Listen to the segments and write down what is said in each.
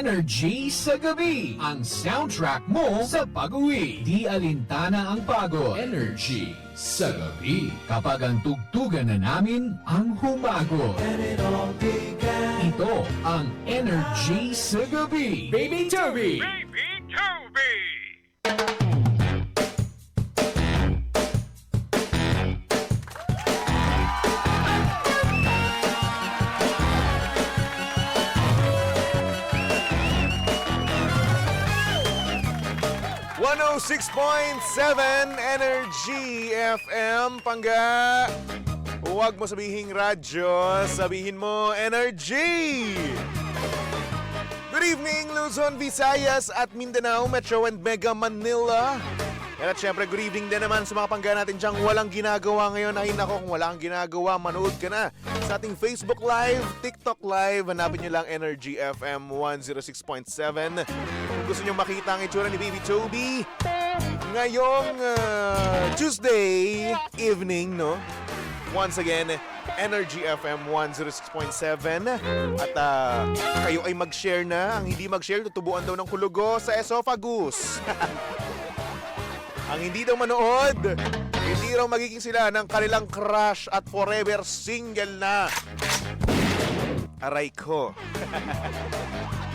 Energy sa gabi, ang soundtrack mo sa pag-uwi. Di alintana ang pagod. Energy sa gabi. Kapag ang tugtugan na namin ang humagot. Ito ang Energy sa gabi. Baby Toby! Baby Toby! 106.7 Energy FM Pangga. Huwag mo sabihing radyo, sabihin mo energy. Good evening Luzon, Visayas at Mindanao, Metro and Mega Manila. At syempre good evening din naman sa mga pangga natin dyang walang ginagawa ngayon. Ay nako, kung wala kang ginagawa, manood ka na sa ating Facebook Live, TikTok Live. Hanapin nyo lang Energy FM 106.7. Kung gusto nyo makita ang itsura ni Baby Toby ngayong Tuesday evening, no? Once again, Energy FM 106.7. At kayo ay mag-share na. Ang hindi mag-share, tutubuan daw ng kulugo sa esophagus. Ang hindi daw manood, hindi raw magiging sila ng kanilang crush at forever single na. Aray ko.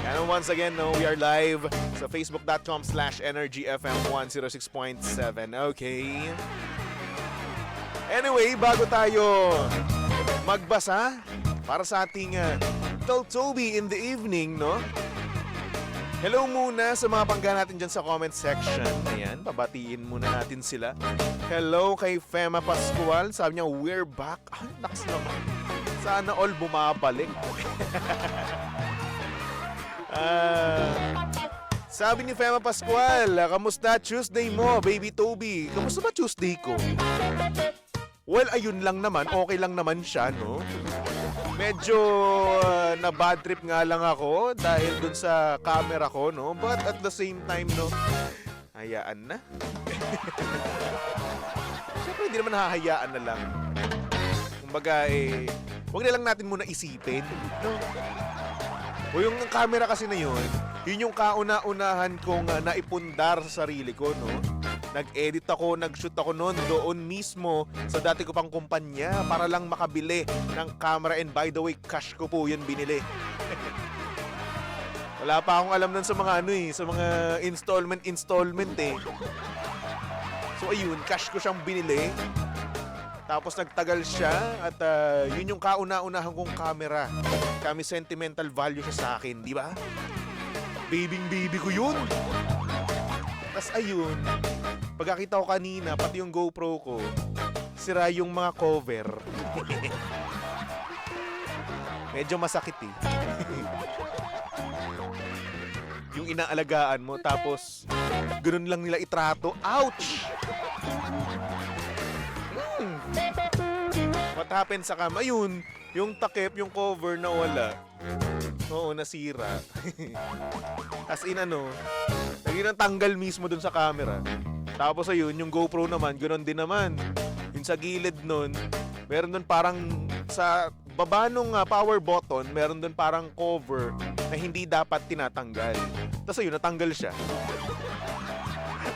And once again, no, we are live sa facebook.com/energyfm106.7. Okay. Anyway, bago tayo magbasa para sa ating Tell Toby in the evening, no? Hello muna sa mga pangga natin dyan sa comment section. Ayan, babatiin muna natin sila. Hello kay Fema Pascual. Sabi niya, we're back. Ay, naks naman. Sana all bumabalik. Sabi ni Fema Pascual, kamusta Tuesday mo, Baby Toby? Kamusta ba Tuesday ko? Well, ayun lang naman. Okay lang naman siya, no? Medyo na bad trip nga lang ako dahil dun sa camera ko, no? But at the same time, no? Hayaan na. Siyempre, hindi naman hahayaan na lang. Kumbaga, huwag na lang natin muna isipin, no? O yung camera kasi na yun yung kauna-unahan kong naipundar sa sarili ko, no? Nag-edit ako, nag-shoot ako noon doon mismo sa dati ko pang kumpanya para lang makabili ng camera, and by the way, cash ko po yun binili. Wala pa akong alam nun sa mga sa mga installment eh. So ayun, cash ko siyang binili. Tapos nagtagal siya at yun yung kauna-unahan kong camera. Kami sentimental value siya sa akin, di ba? Baby ko yun. Tas ayun, pagkakita ko kanina, pati yung GoPro ko, sira yung mga cover. Medyo masakit eh. Yung inaalagaan mo, tapos ganun lang nila itrato. Ouch! What happened sa cam? Ayun, yung takip, yung cover na wala. Oo, nasira. As in naging tanggal mismo dun sa camera. Tapos ayun, yung GoPro naman, ganoon din naman. Yung sa gilid nun, meron dun parang sa baba nung power button, meron dun parang cover na hindi dapat tinatanggal. Tapos ayun, natanggal siya.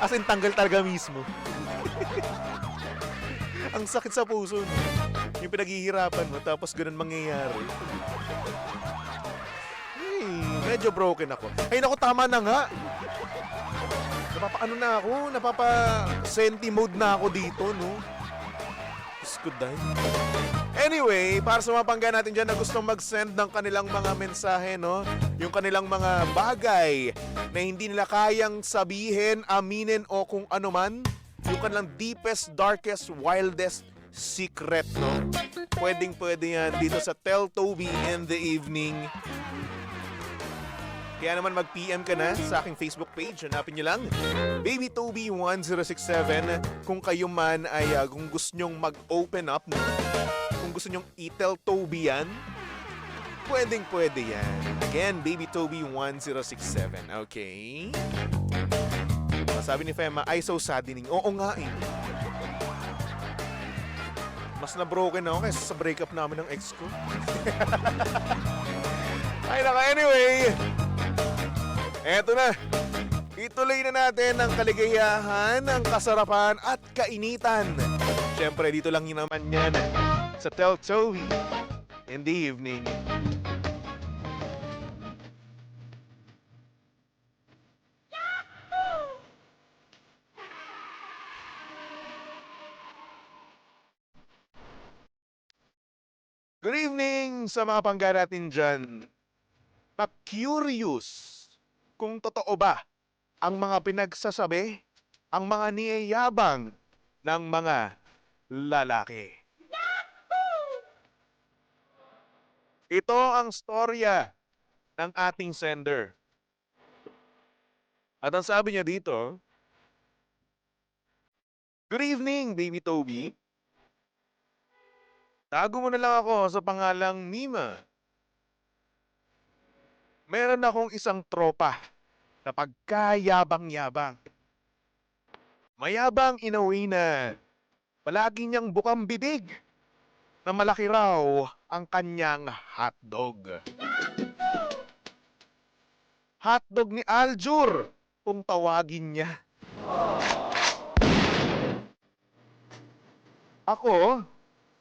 As in, tanggal talaga mismo. Ang sakit sa puso. Yung pinaghihirapan mo, tapos ganun mangyayari. Medyo broken ako. Ay naku, tama na nga. Napapa-senti mode na ako dito, no? Iskuday. Anyway, para sa mga pangga natin dyan na gustong mag-send ng kanilang mga mensahe, no? Yung kanilang mga bagay na hindi nila kayang sabihin, aminin o kung ano man. Yung kanilang deepest, darkest, wildest secret, no? Pwedeng-pwede yan dito sa Tell Toby in the evening. Kaya naman mag-PM ka na sa aking Facebook page. Hanapin nyo lang, Baby Toby 1067. Kung kayo man ay kung gusto nyong mag-open up, no? Kung gusto nyong i-tell Toby yan, pwedeng-pwede yan. Again, Baby Toby 1067. Okay? Sabi ni Fema, ay so saddening. Oo nga eh. Mas na-broken ako kaysa sa breakup namin ng ex ko. Ay naka, anyway. Eto na. Ituloy na natin ang kaligayahan, ang kasarapan at kainitan. Siyempre, dito lang yun naman yan sa Tell Toby in the evening. Good evening sa mga pangga natin dyan. Na-curious kung totoo ba ang mga pinagsasabi, ang mga niyayabang ng mga lalaki. Ito ang storya ng ating sender. At ang sabi niya dito, "Good evening, Baby Toby. Tago mo na lang ako sa pangalang Nima. Meron akong isang tropa na pagkayabang-yabang. Mayabang in a way na palagi niyang bukang bibig na malaki raw ang kanyang hotdog. Hotdog ni Aljur kung tawagin niya. Ako,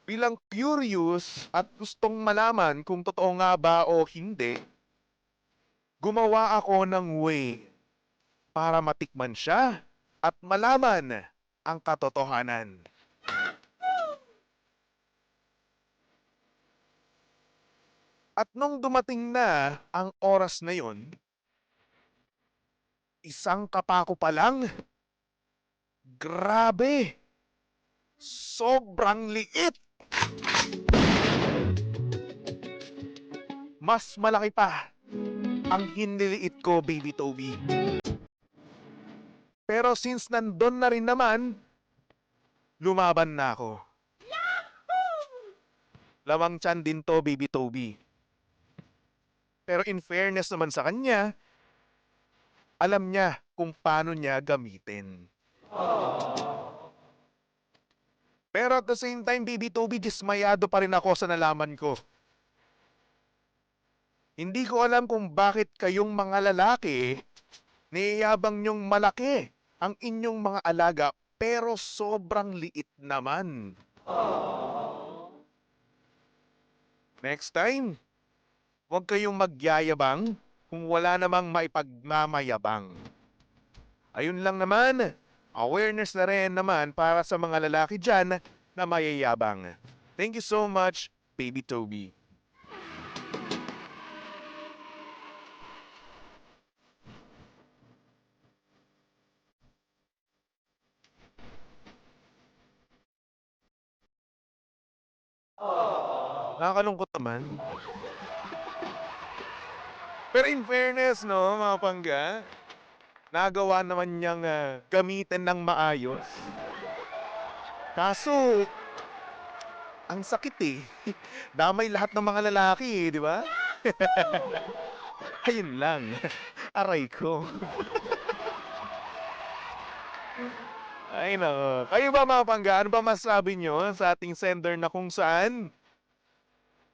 bilang curious at gustong malaman kung totoo nga ba o hindi, gumawa ako ng way para matikman siya at malaman ang katotohanan. At nung dumating na ang oras na yon, isang kapako pa lang, grabe, sobrang liit. Mas malaki pa ang hiniliit ko, Baby Toby. Pero since nandun na rin naman, lumaban na ako. Lamang tiyan din to, Baby Toby. Pero in fairness naman sa kanya, alam niya kung paano niya gamitin. Pero at the same time, Baby Toby, dismayado pa rin ako sa nalaman ko. Hindi ko alam kung bakit kayong mga lalaki, niyayabang niyong malaki ang inyong mga alaga, pero sobrang liit naman. Next time, huwag kayong magyayabang kung wala namang maipagmamayabang. Ayun lang naman, awareness na rin naman para sa mga lalaki dyan na mayayabang. Thank you so much, Baby Toby. Nakakalungkot naman. Pero in fairness, no, mga pangga, nagawa naman niyang gamitin ng maayos. Kaso, ang sakit eh. Damay lahat ng mga lalaki eh, di ba? Ayun lang. Aray ko. Ay nako. Kayo ba mga pangga, ano ba masasabi nyo sa ating sender na kung saan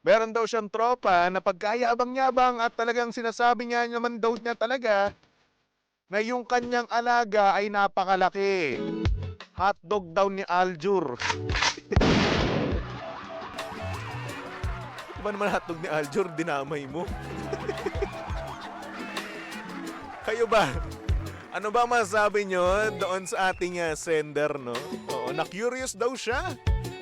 meron daw siyang tropa na pagkayabang-yabang at talagang sinasabi niya naman daw niya talaga na yung kanyang alaga ay napakalaki. Hotdog daw ni Aljur. Ba naman hotdog ni Aljur, dinamay mo? Kayo ba? Ano ba masasabi nyo doon sa ating sender, no? Oo, na-curious daw siya.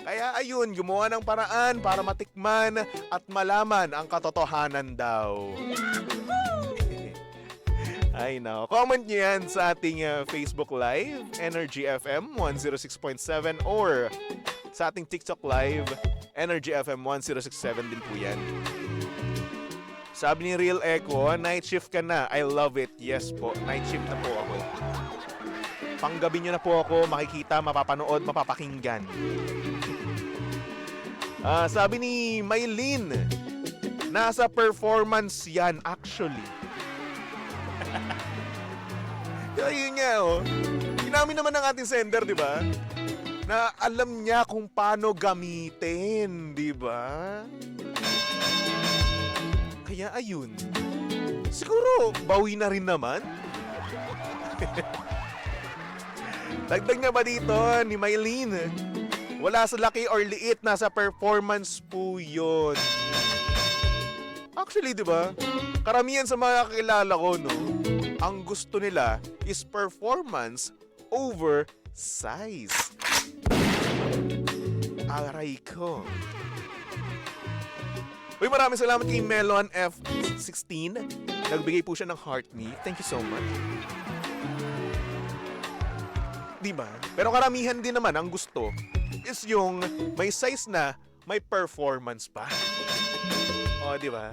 Kaya ayun, gumawa ng paraan para matikman at malaman ang katotohanan daw. Ay no. Comment nyo yan sa ating Facebook Live, Energy FM 106.7 or sa ating TikTok Live, Energy FM 1067 din po yan. Sabi ni Real Echo, night shift ka na. I love it. Yes po, night shift na po ako. Panggabi nyo na po ako, makikita, mapapanood, mapapakinggan. Sabi ni Maylin, nasa performance yan actually. Ayun nga oh. Inamin naman ng ating sender, di ba? Na alam niya kung paano gamitin, di ba? Kaya ayun. Siguro, bawi na rin naman. Dagdag nga ba dito ni Mylene? Wala sa laki or liit, nasa performance po yun. Actually, di ba? Karamihan sa mga kakilala ko, no? Ang gusto nila is performance over size. Aray ko. Uy, maraming salamat kay Melon F16. Nagbigay po siya ng heart me. Thank you so much. Diba? Pero karamihan din naman ang gusto is yung may size na may performance pa. O, diba?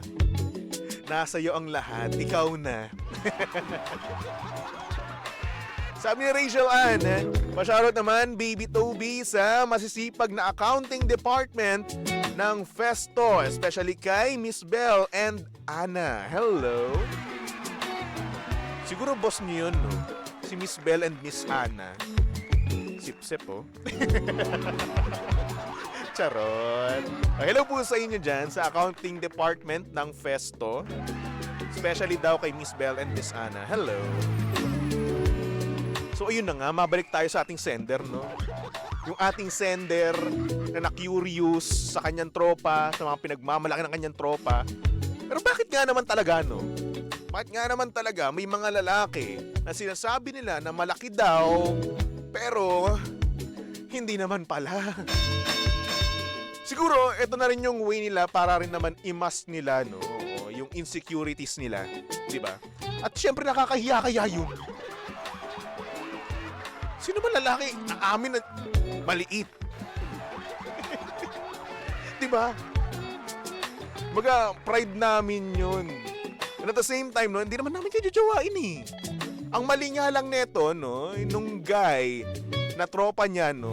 Nasa iyo ang lahat. Ikaw na. Sabi ni Rachel Ann, pa-shoutout naman Baby Toby sa masisipag na accounting department ng Festo, especially kay Miss Bell and Anna. Hello. Siguro boss niyo yun, no? Si Miss Bell and Miss Anna. Sip-sip, oh. Charot. Hello po sa inyo dyan sa accounting department ng Festo. Especially daw kay Miss Bell and Miss Anna. Hello. So ayun na nga, mabalik tayo sa ating sender, no? Yung ating sender na na-curious sa kanyang tropa, sa mga pinagmamalaki ng kanyang tropa. Pero bakit nga naman talaga, no? Bakit nga naman talaga may mga lalaki na sinasabi nila na malaki daw, pero hindi naman pala. Siguro, ito na rin yung way nila para rin naman i-mask nila, no? Yung insecurities nila, di ba? At syempre nakakahiya kaya yun. Sino ba lalaki aamin na maliit? Di ba? Baga, pride namin yun. And at the same time, no, hindi naman namin kayo jojowain eh. Ang mali nga lang neto, no, nung guy na tropa niya, no,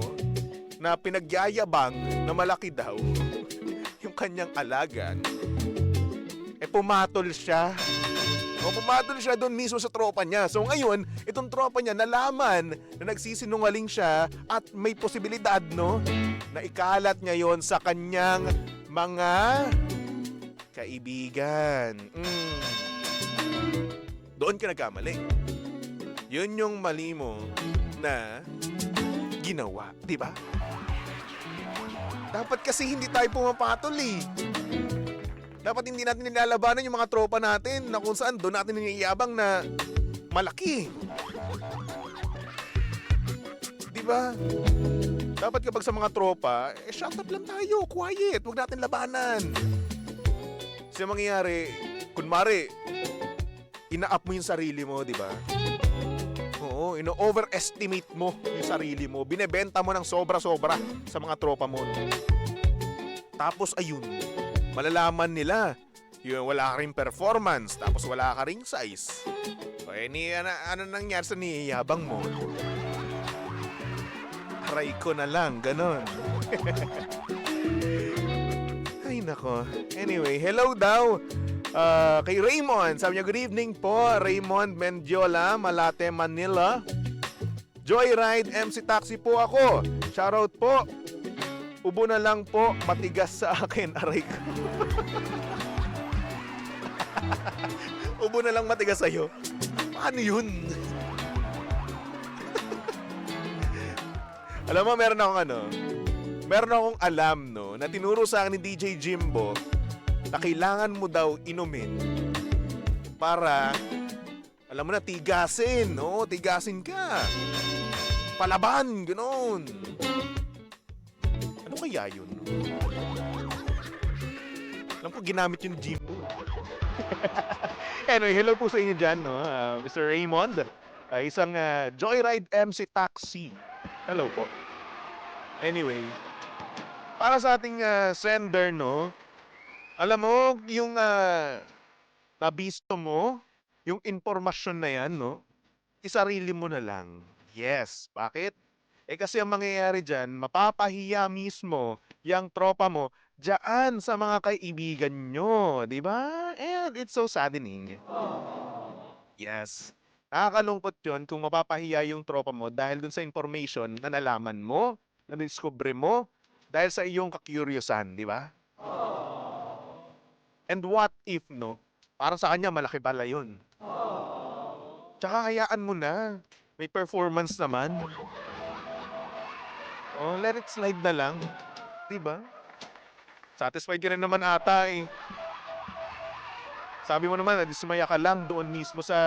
na pinagyayabang na malaki daw yung kanyang alaga, pumatol siya. O pumatol siya doon mismo sa tropa niya. So ngayon, itong tropa niya nalaman na nagsisinungaling siya at may posibilidad, no, na ikalat niya yon sa kanyang mga kaibigan. Doon ka nagkamali. Yun yung mali mo na ginawa, di ba? Dapat kasi hindi tayo pumapatol eh. Dapat hindi natin nilalabanan yung mga tropa natin na kung saan doon natin niyayabang na malaki. Di ba? Dapat kapag sa mga tropa, shut up lang tayo, quiet, huwag natin labanan. Kasi mangyayari, kunwari, ina-up mo yung sarili mo, di ba? Oo, ino-overestimate mo yung sarili mo. Binebenta mo ng sobra-sobra sa mga tropa mo. Tapos ayun, malalaman nila yung wala ka ring performance, tapos wala ka ring size. O ano nangyari sa niyayabang mo? Aray ko na lang, ganon. Ay nako. Anyway, hello daw kay Raymond. Sabi niya, good evening po, Raymond Mendiola, Malate, Manila. Joyride MC Taxi po ako. Shoutout po. Ubo na lang po, matigas sa akin. Aray ko. Ubo na lang matigas sa'yo. Paano yun? Alam mo, meron akong alam, no, na tinuro sa akin ni DJ Jimbo na kailangan mo daw inumin para, alam mo na, tigasin, no? Tigasin ka. Palaban, gano'n. Ano kaya yun? Alam ko, ginamit yung Jimbo. Anyway, hello po sa inyo dyan, no? Mr. Raymond, isang Joyride MC Taxi. Hello po. Anyway, para sa ating sender, no? Alam mo, yung nabisto mo, yung informasyon na yan, no? Isarili mo na lang. Yes. Bakit? Kasi ang mangyayari dyan, mapapahiya mismo yung tropa mo dyan sa mga kaibigan nyo. Diba? And it's so saddening. Yes. Nakakalungkot yun kung mapapahiya yung tropa mo dahil dun sa information na nalaman mo, na discover mo, dahil sa iyong kakuryosan, di ba? And what if, no? Para sa kanya, malaki pala yun. Tsaka hayaan mo na. May performance naman. Oh, let it slide na lang. Diba? Satisfied ka rin naman ata eh. Sabi mo naman, sumaya ka lang doon mismo sa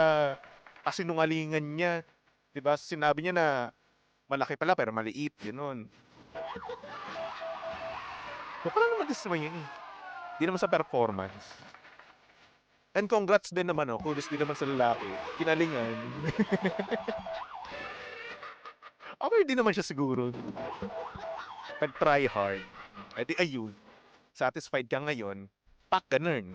kasinungalingan niya. Diba? Sinabi niya na malaki pala pero maliit. Ganun. So, parang naman dismaya eh. Di naman sa performance. And congrats din naman, oh. Kudos din naman sa lalaki. Kinalingan. Okay, di naman siya siguro. Nag-try hard. Eh di ayun. Satisfied ka ngayon. Pak, ganun.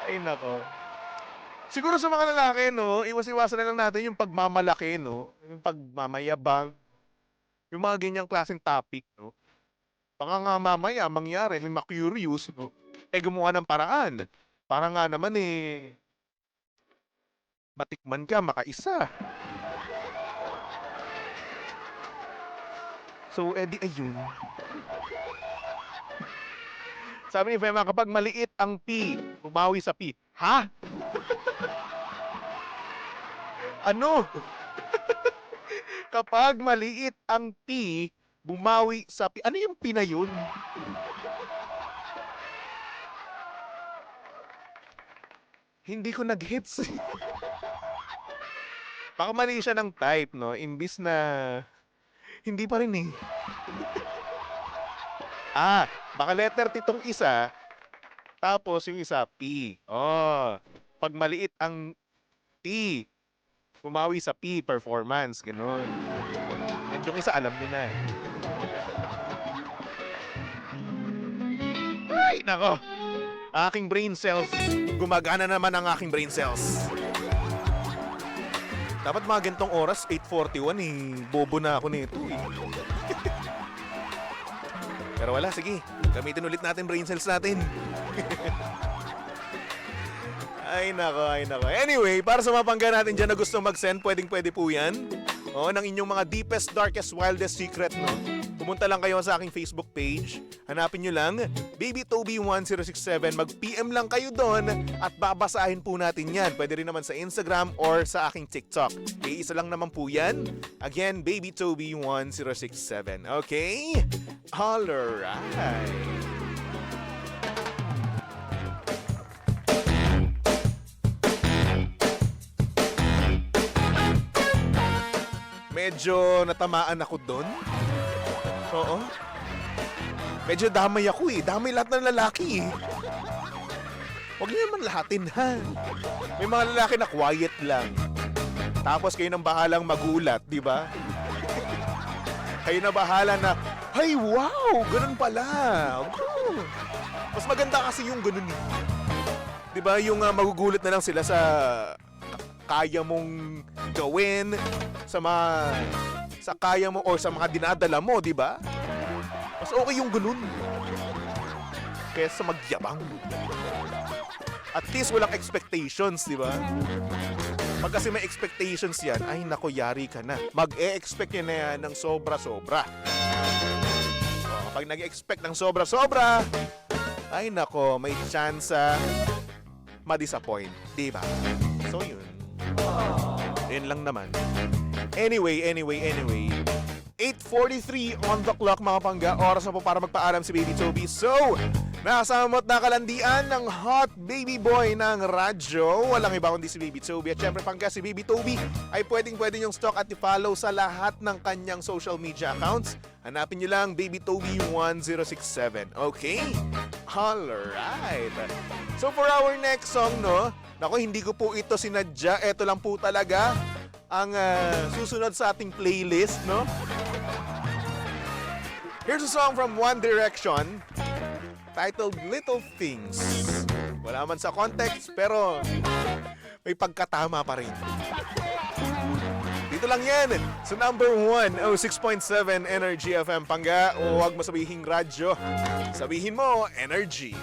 Ay, nako. Siguro sa mga lalaki, no, iwas-iwasan na lang natin yung pagmamalaki, no? Yung pagmamayabang. Yung mga ganyang klaseng topic, no? Baka nga mamaya, mangyari, may ma-curious, no? Eh, gumawa ng paraan. Para nga naman, eh, matikman ka, makaisa. So, edi ayun. Sabi ni Fema, kapag maliit ang P, bumawi sa P. Ha? Ano? Kapag maliit ang P, bumawi sa P. Ano yung P na yun? Hindi ko nag-hits. Baka mali siya ng type, no? Imbis na... Hindi pa rin eh. Baka letter T tong isa, tapos yung isa, P. Oh, pag maliit ang T, bumawi sa P, performance, ganun. And yung isa, alam niyo na eh. Ay, nako. Aking brain cells. Gumagana naman ang aking brain cells. Dapat mga gantong oras, 8:41 eh. Bobo na ako nito eh. Pero wala, sige. Gamitin ulit natin brain cells natin. Ay nako, ay nako. Anyway, para sa mga pangga natin dyan na gusto mag-send, pwede po yan. O, ng inyong mga deepest, darkest, wildest secret, no? Pumunta lang kayo sa aking Facebook page. Hanapin nyo lang, BabyToby1067. Mag-PM lang kayo doon at babasahin po natin yan. Pwede rin naman sa Instagram or sa aking TikTok. Isa lang naman po yan. Again, BabyToby1067. Okay? Alright. Medyo natamaan ako doon. Oo. Medyo damay ako eh. Damay lahat ng lalaki eh. Huwag niyo naman lahatin ha. May mga lalaki na quiet lang. Tapos kayo nang bahalang magulat, di ba? Kayo na bahala na, ay wow, ganun pala. Oh. Mas maganda kasi yung ganun eh. Di ba yung magugulat na lang sila sa kaya mong gawin, sa kaya mo or sa mga dinadala mo, di ba? Mas okay yung ganun. Kesa magyabang. At least walang expectations, di ba? Pag kasi may expectations yan, ay nako, yari ka na. Mag-e-expect yan na yan ng sobra-sobra. O, kapag nag-expect ng sobra-sobra, ay nako, may chance ma-disappoint, di ba? So yun. Yun lang naman. Anyway. 8:43 on the clock mga pangga. Oras na po para magpaalam si Baby Toby. So, nakasama mo't nakalandian ng hot baby boy ng radyo. Walang iba kundi si Baby Toby. At syempre pangga, si Baby Toby ay pwede yung stalk at i-follow sa lahat ng kanyang social media accounts. Hanapin nyo lang Baby Toby 1067. Okay? Alright. So for our next song, no? Nako, hindi ko po ito sinadya. Ito lang po talaga ang susunod sa ating playlist, no? Here's a song from One Direction titled Little Things. Wala man sa context, pero may pagkatama pa rin. Dito lang yan sa number 1, 6.7 Energy FM Pangga. O huwag mo sabihing radyo. Sabihin mo, Energy.